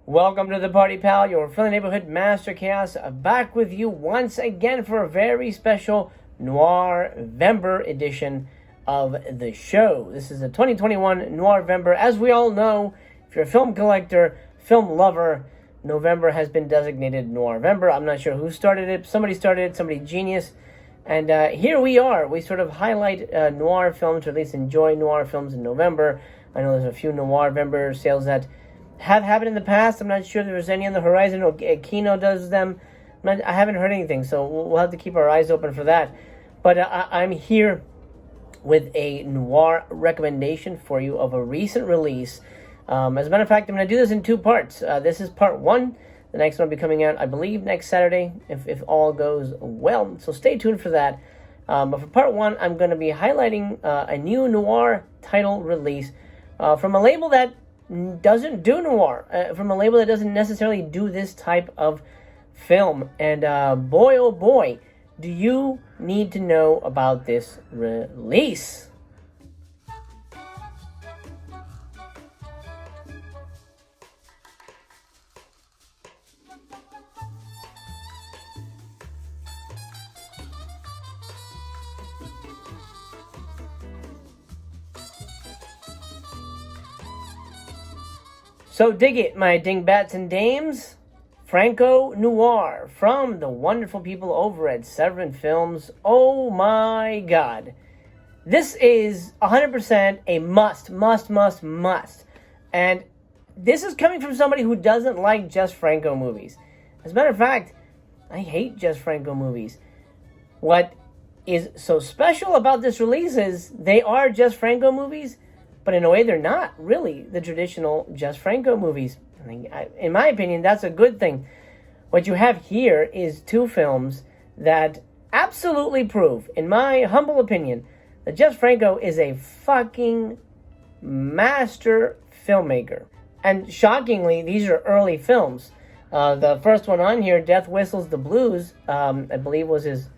Welcome to the party, pal. Your friendly neighborhood Master Chaos, back with you once again for a very special NOIRVEMBER edition of the show. This is the 2021 NOIRVEMBER. As we all know, if you're a film collector, film lover, November has been designated NOIRVEMBER. I'm not sure who started it. Somebody started it, somebody genius. And here we are. We sort of highlight noir films, or at least enjoy noir films in November. I know there's a few NOIRVEMBER sales that have happened in the past. I'm not sure if there's any on the horizon. Or Kino does them. I haven't heard anything, so we'll have to keep our eyes open for that. But I'm here with a noir recommendation for you of a recent release. As a matter of fact, I'm going to do this in two parts. This is part one. The next one will be coming out, I believe, next Saturday, if all goes well. So stay tuned for that. But for part one, I'm going to be highlighting a new noir title release from a label that doesn't do noir, from a label that doesn't necessarily do this type of film. And boy, oh boy, do you need to know about this release. So dig it, my dingbats and dames. Franco Noir from the wonderful people over at SEVERIN Films. Oh my god. This is 100% a must. And this is coming from somebody who doesn't like Just Franco movies. As a matter of fact, I hate Just Franco movies. What is so special about this release is they are Just Franco movies, but in a way, they're not really the traditional Just Franco movies. I mean, in my opinion, that's a good thing. What you have here is two films that absolutely prove, in my humble opinion, that Just Franco is a fucking master filmmaker. And shockingly, these are early films. The first one on here, Death Whistles the Blues, I believe was his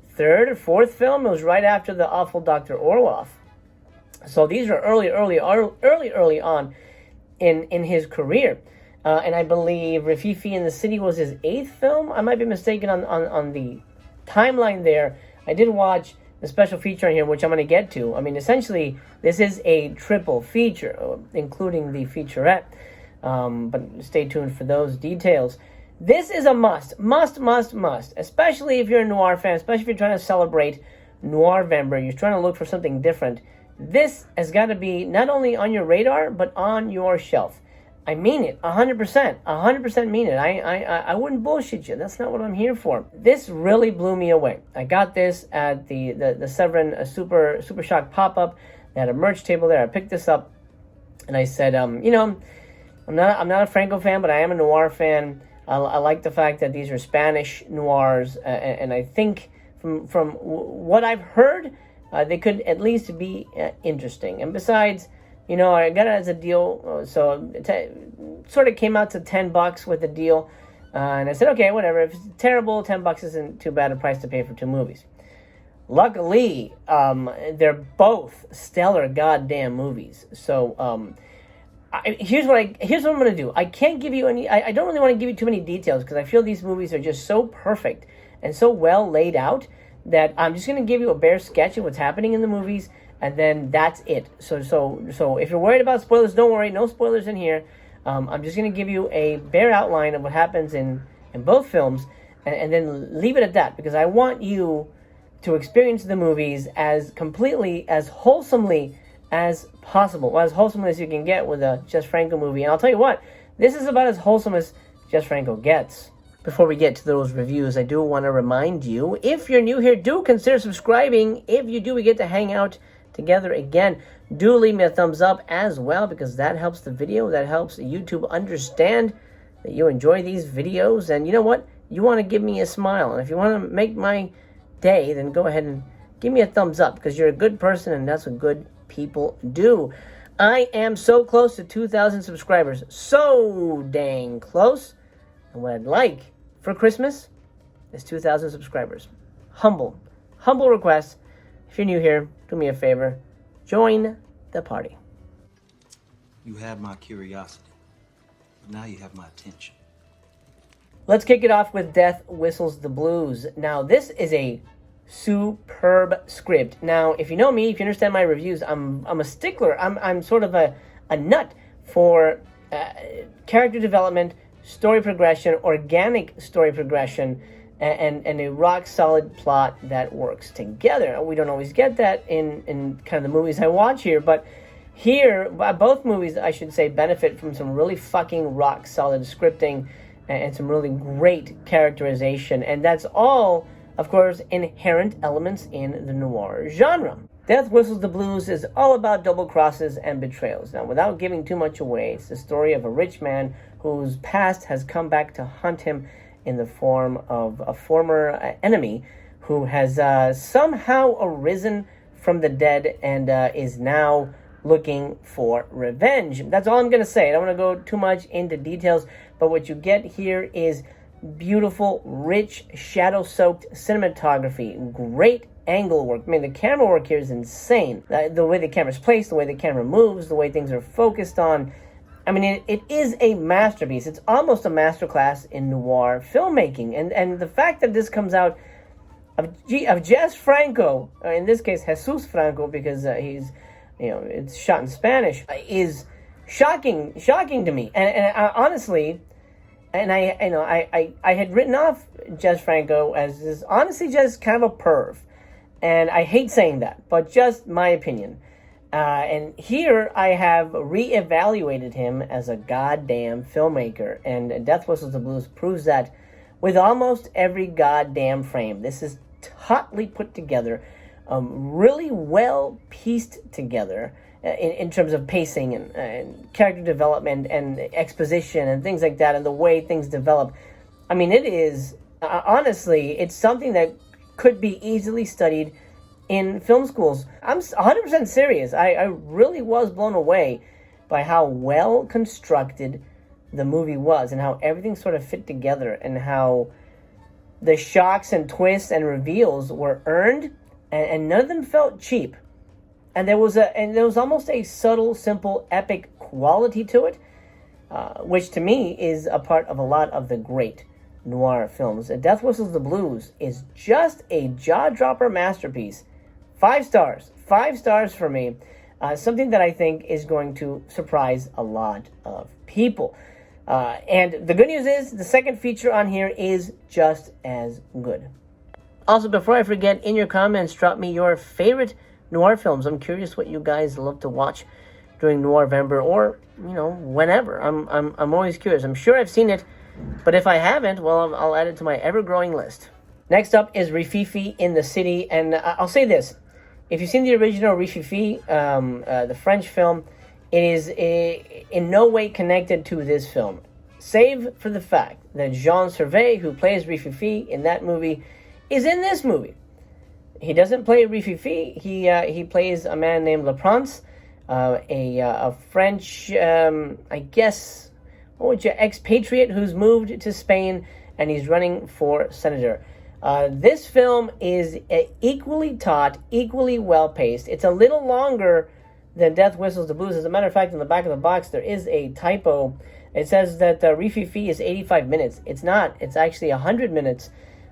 third or fourth film. It was right after The Awful Dr. Orloff. So these are early on in his career. And I believe Rififi in the City was his eighth film. I might be mistaken on the timeline there. I did watch the special feature on here, which I'm going to get to. I mean, essentially, this is a triple feature, including the featurette. But stay tuned for those details. This is a must, especially if you're a noir fan, especially if you're trying to celebrate NOIRVEMBER. You're trying to look for something different. This has got to be not only on your radar, but on your shelf. I mean it, 100% mean it. I wouldn't bullshit you. That's not what I'm here for. This really blew me away. I got this at the SEVERIN Super Shock pop-up. They had a merch table there. I picked this up, and I said, I'm not a Franco fan, but I am a noir fan. I like the fact that these are Spanish noirs, and I think from what I've heard, they could at least be interesting. And besides, I got it as a deal, so it sort of came out to $10 with the deal. And I said, okay, whatever. If it's terrible, $10 isn't too bad a price to pay for two movies. Luckily, they're both stellar goddamn movies. So here's what I'm going to do. I can't give you any. I don't really want to give you too many details because I feel these movies are just so perfect and so well laid out that I'm just going to give you a bare sketch of what's happening in the movies, and then that's it. So if you're worried about spoilers, don't worry. No spoilers in here. I'm just going to give you a bare outline of what happens in both films, and then leave it at that, because I want you to experience the movies as completely, as wholesomely as possible, or as wholesome as you can get with a Just Franco movie. And I'll tell you what, this is about as wholesome as Just Franco gets. Before we get to those reviews, I do want to remind you, if you're new here, do consider subscribing. If you do, we get to hang out together again. Do leave me a thumbs up as well, because that helps the video. That helps YouTube understand that you enjoy these videos. And you know what? You want to give me a smile. And if you want to make my day, then go ahead and give me a thumbs up, because you're a good person, and that's what good people do. I am so close to 2,000 subscribers. So dang close. And what I'd like for Christmas is 2,000 subscribers. Humble request. If you're new here, do me a favor. Join the party. You have my curiosity. Now you have my attention. Let's kick it off with Death Whistles the Blues. Now, this is a superb script. Now, if you know me, if you understand my reviews, I'm a stickler. I'm sort of a nut for character development, story progression, organic story progression, and a rock-solid plot that works together. We don't always get that in kind of the movies I watch here, but here, both movies, I should say, benefit from some really fucking rock-solid scripting and some really great characterization, and that's all, of course, inherent elements in the noir genre. Death Whistles the Blues is all about double crosses and betrayals. Now, without giving too much away, it's the story of a rich man whose past has come back to haunt him in the form of a former enemy who has somehow arisen from the dead and is now looking for revenge. That's all I'm going to say. I don't want to go too much into details, but what you get here is beautiful, rich, shadow-soaked cinematography, great angle work. I mean, the camera work here is insane. The way the camera's placed, the way the camera moves, the way things are focused on. I mean, it is a masterpiece. It's almost a masterclass in noir filmmaking. And the fact that this comes out of Jess Franco, in this case, Jesus Franco, because he's, it's shot in Spanish, is shocking to me. And I, honestly, and I had written off Jess Franco as this, honestly, just kind of a perv. And I hate saying that, but just my opinion. And here I have reevaluated him as a goddamn filmmaker. And Death Whistles the Blues proves that with almost every goddamn frame. This is tautly put together, really well pieced together in terms of pacing and character development and exposition and things like that, and the way things develop. I mean, it is, honestly, it's something that could be easily studied in film schools. I'm 100% serious. I really was blown away by how well constructed the movie was and how everything sort of fit together and how the shocks and twists and reveals were earned and none of them felt cheap. And there was almost a subtle, simple, epic quality to it, which to me is a part of a lot of the great noir films. Death Whistles the Blues is just a jaw-dropper masterpiece. 5 stars. 5 stars for me. Something that I think is going to surprise a lot of people. And the good news is the second feature on here is just as good. Also, before I forget, in your comments, drop me your favorite noir films. I'm curious what you guys love to watch during NOIRVEMBER, or whenever. I'm always curious. I'm sure I've seen it, but if I haven't, well, I'll add it to my ever-growing list. Next up is Rififi in the City, and I'll say this. If you've seen the original Rififi, the French film, it is in no way connected to this film, save for the fact that Jean Servais, who plays Rififi in that movie, is in this movie. He doesn't play Rififi. He plays a man named Laprince, a French, I guess, expatriate who's moved to Spain, and he's running for senator. This film is equally taut, equally well-paced. It's a little longer than Death Whistles the Blues. As a matter of fact, in the back of the box, there is a typo. It says that Rififi is 85 minutes. It's not. It's actually 100 minutes,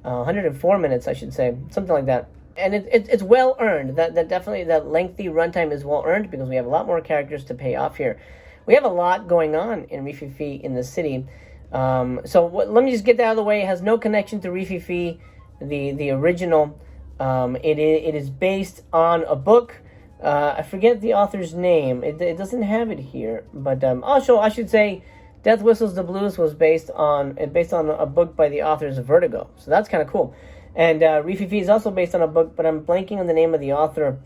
104 minutes, I should say, something like that. And it's well-earned. That definitely, that lengthy runtime is well-earned because we have a lot more characters to pay off here. We have a lot going on in Rififi in the City. Let me just get that out of the way. It has no connection to Rififi, the original. It is based on a book. I forget the author's name. It doesn't have it here. But also, I should say, Death Whistles the Blues was based on a book by the authors of Vertigo. So that's kind of cool. And Rififi is also based on a book, but I'm blanking on the name of the author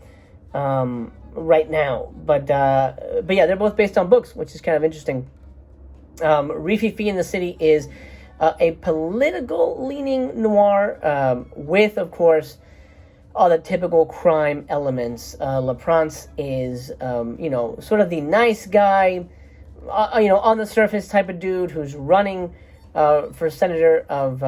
right now. But yeah, they're both based on books, which is kind of interesting. Rififi in the City is a political-leaning noir with, of course, all the typical crime elements. Laprince is, sort of the nice guy, on the surface type of dude who's running for senator of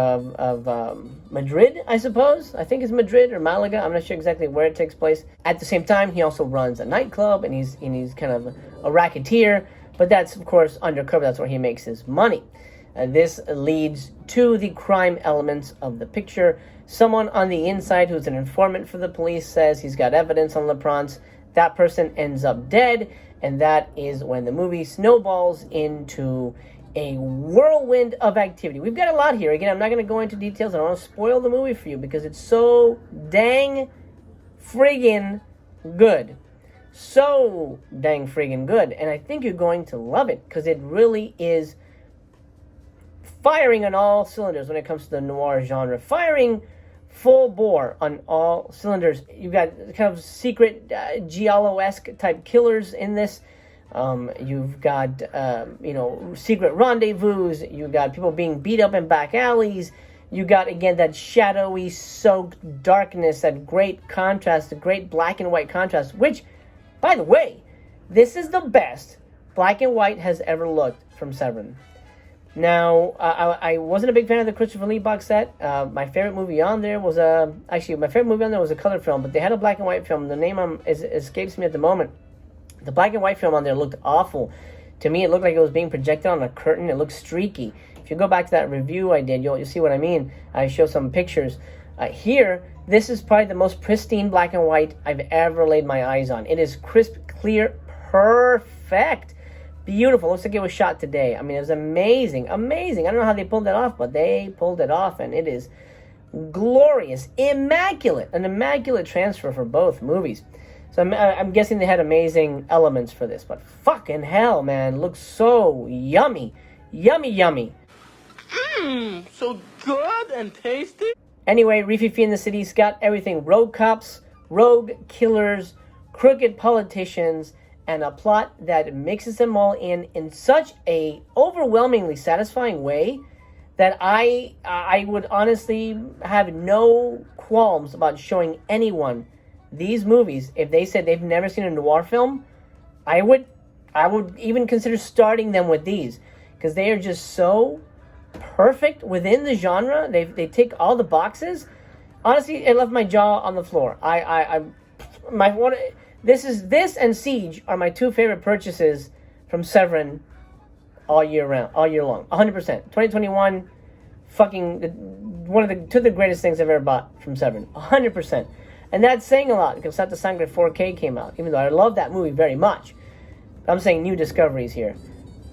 Madrid, I suppose. I think it's Madrid or Malaga. I'm not sure exactly where it takes place. At the same time, he also runs a nightclub, and he's kind of a racketeer. But that's, of course, undercover. That's where he makes his money. This leads to the crime elements of the picture. Someone on the inside who's an informant for the police says he's got evidence on LaPrance. That person ends up dead, and that is when the movie snowballs into a whirlwind of activity. We've got a lot here. Again, I'm not going to go into details. I don't want to spoil the movie for you because it's so dang friggin' good. So dang friggin' good. And I think you're going to love it because it really is firing on all cylinders when it comes to the noir genre. Firing full bore on all cylinders. You've got kind of secret giallo-esque type killers in this. You've got, secret rendezvous. You've got people being beat up in back alleys. You got, again, that shadowy, soaked darkness, that great contrast, the great black and white contrast, which, by the way, this is the best black and white has ever looked from Severin. Now, I wasn't a big fan of the Christopher Lee box set. My favorite movie on there was a color film, but they had a black and white film. The name escapes me at the moment. The black and white film on there looked awful. To me, it looked like it was being projected on a curtain. It looked streaky. If you go back to that review I did, you'll see what I mean. I show some pictures. Here, this is probably the most pristine black and white I've ever laid my eyes on. It is crisp, clear, perfect. Beautiful. Looks like it was shot today. I mean, it was amazing. Amazing. I don't know how they pulled that off, but they pulled it off, and it is glorious. Immaculate. An immaculate transfer for both movies. So I'm guessing they had amazing elements for this, but fucking hell, man. Looks so yummy. Yummy, yummy. So good and tasty. Anyway, Rififi in the City's got everything. Rogue cops, rogue killers, crooked politicians, and a plot that mixes them all in such a overwhelmingly satisfying way that I would honestly have no qualms about showing anyone these movies. If they said they've never seen a noir film, I would even consider starting them with these because they are just so perfect within the genre. They tick all the boxes. Honestly, it left my jaw on the floor. This and Siege are my two favorite purchases from Severin all year long. 100%. 2021, fucking two of the greatest things I've ever bought from Severin. 100%. And that's saying a lot because Santa Sangre 4K came out, even though I love that movie very much. I'm saying new discoveries here.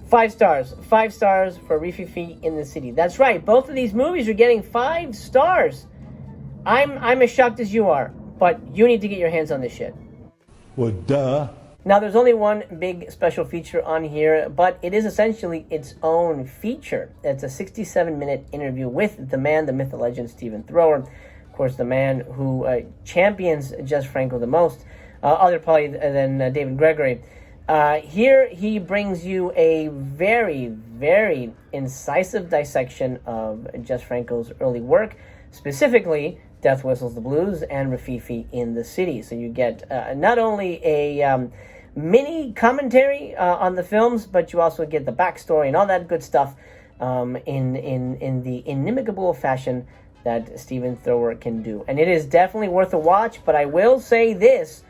5 stars. 5 stars for Rififi in the City. That's right. Both of these movies are getting 5 stars. I'm as shocked as you are, but you need to get your hands on this shit. Well, duh. Now, there's only one big special feature on here, but it is essentially its own feature. It's a 67-minute interview with the man, the myth, the legend, Stephen Thrower. Of course, the man who champions Jess Franco the most, other probably than David Gregory. Here, he brings you a very, very incisive dissection of Jess Franco's early work, specifically Death Whistles the Blues and Rififi in the City. So you get not only a mini commentary on the films, but you also get the backstory and all that good stuff in the inimitable fashion that Stephen Thrower can do. And it is definitely worth a watch, but I will say this.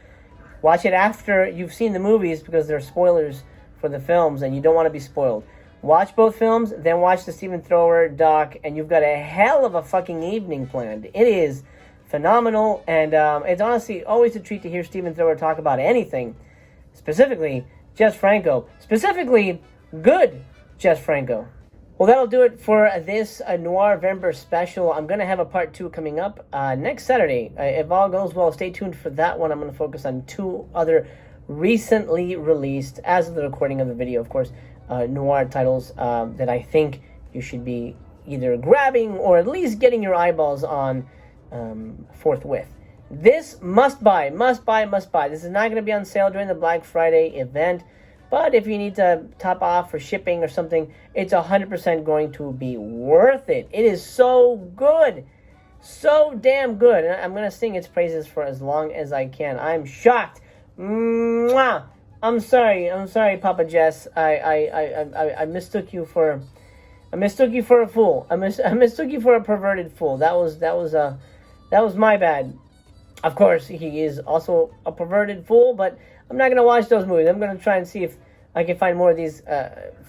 Watch it after you've seen the movies because there are spoilers for the films and you don't want to be spoiled. Watch both films, then watch the Stephen Thrower doc, and you've got a hell of a fucking evening planned. It is phenomenal, and it's honestly always a treat to hear Stephen Thrower talk about anything, specifically Jess Franco, specifically good Jess Franco. Well, that'll do it for this NOIRVEMBER special. I'm going to have a part 2 coming up next Saturday. If all goes well, stay tuned for that one. I'm going to focus on 2 other recently released, as of the recording of the video, of course, noir titles that I think you should be either grabbing or at least getting your eyeballs on forthwith. This must buy. This is not going to be on sale during the Black Friday event, but if you need to top off for shipping or something, it's 100% going to be worth it. It is so good. So damn good. And I'm going to sing its praises for as long as I can. I'm shocked. Mwah! I'm sorry, Papa Jess. I mistook you for a fool. I mistook you for a perverted fool. That was my bad. Of course, he is also a perverted fool, but I'm not gonna watch those movies. I'm gonna try and see if I can find more of these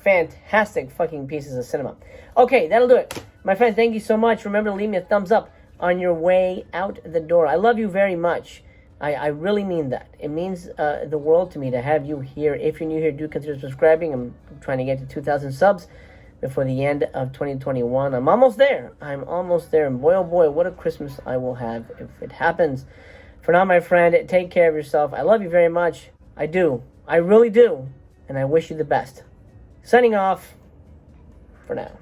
fantastic fucking pieces of cinema. Okay, that'll do it. My friend, thank you so much. Remember to leave me a thumbs up on your way out the door. I love you very much. I really mean that. It means the world to me to have you here. If you're new here, do consider subscribing. I'm trying to get to 2,000 subs before the end of 2021. I'm almost there. I'm almost there. And boy, oh boy, what a Christmas I will have if it happens. For now, my friend, take care of yourself. I love you very much. I do. I really do. And I wish you the best. Signing off for now.